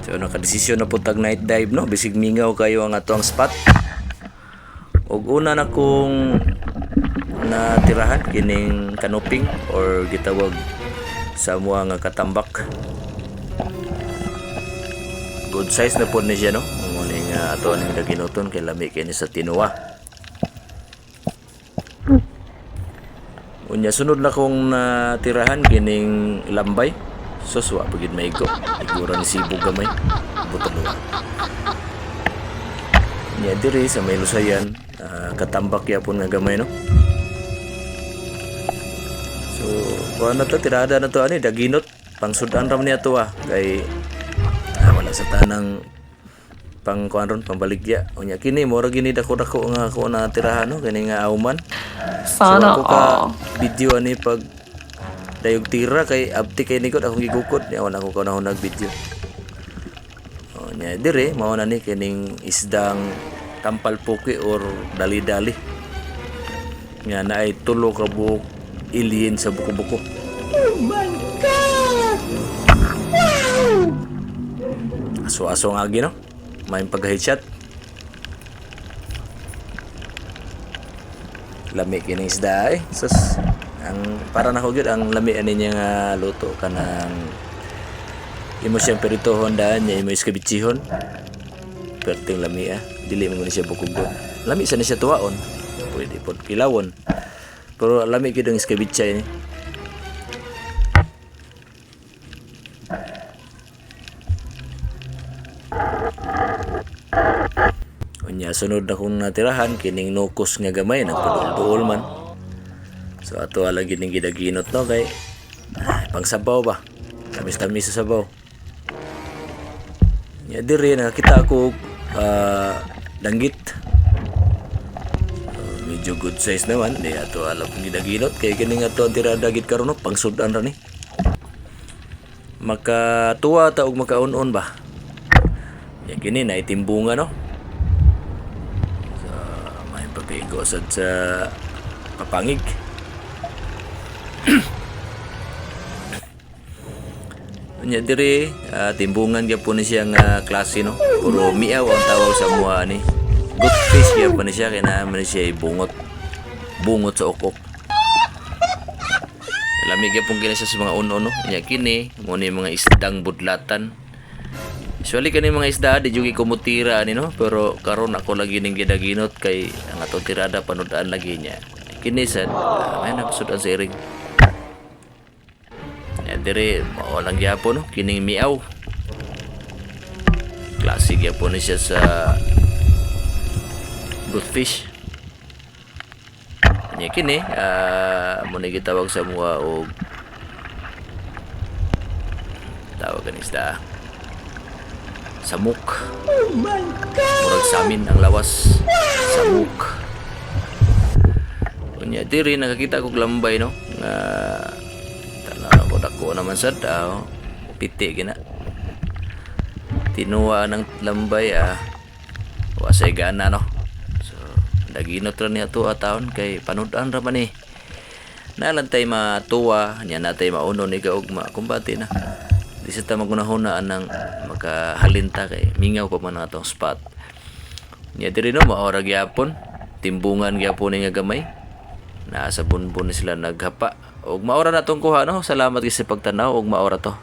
So nakadesisyon na po tag night dive no, bisig mingaw kayo ang atong spot. Og una na kong natirahan kining canoping or gitawag sa mga nga katambak. Good size na po ni siya no. Muna nga ato ning daginuton kay lami kini sa tinuwa. Unya sunod na kong natirahan kining lambay. Suswa pagid maigo. Igura ni sibog gamay. Butang luwa. Nya diri sa may lusayan, katambak yapon nga gamay no. So, kuha na to tirada na to ani daginot pangsudan ram niya to kay wala sa tanang pang kuan ron pambaligya. Unya kini mura gini dako-dako nga ako na tirahan no kani nga auman. Sana so, ako ka video ani pag dayog tira kay abti kay nikot akong gigukod niya wala ko kanahon nag-video. O nya dire mao na ni kining isdang tampal puki or dali-dali. Nga na ay tulo ka buok alien sa buko-buko. Oh my God! Wow! Aso-aso nga agi no. May pag-headshot. Lami kining isda sus ang para na gyud ang lami ani niya nga luto kanang imo siyang peritohon daan niya imo iskabichihon perting lami dili mo ni siya bukugon lami sa ni siya tuwaon pwede pod kilawon pero lami gyud ang iskabichay ni unya sunod na kong natirahan kining nukos nga gamay nagpadul-duol man. So ato ala gid ning gidaginot no kay pang sabaw ba. Tamis-tamis sa sabaw. Nya diri nakita ako danggit. Medyo good size naman di ato ala pang gidaginot kay kining ato tira dagit karon no pangsudan ra ni. Makatuwa ta og makaun-on ba. Nya kini na itimbunga no. So may pabigo sad sa papangig. Nya diri timbungan gyapon ni siya nga klase no puro miaw ang tawag sa mua ni good fish gyapon ni siya kay naman siya bungot sa okok lami gyapon kini siya sa mga uno no nya kini mo ni mga isdang budlatan usually kani mga isda di jugi kumutira ni no pero karon ako lagi ning gidaginot kay ang atong tirada panudan lagi niya kini sad may napasudan sa iring. Dire mao lang gyapon no kining miaw klase gyapon ni siya sa good fish nya kini mo ni gitawag sa mga og tawag kan isda samuk. Oh my God! Murag sa amin ang lawas samuk nya diri nakakita ko lambay no nga dako naman sad piti gina tinuwa ng lambay wasay gana no so daginot ra niya to taon kay panudan ra man nalantay matuwa nya natay mauno ni kaugma kumbati na di sa ta magunahunaan ng makahalinta kay mingaw pa man atong spot nya diri no maora gyapon timbungan gyapon ni nga gamay nasa bunbun sila naghapa og maora na tong kuha no salamat gyud sa pagtanaw og maora to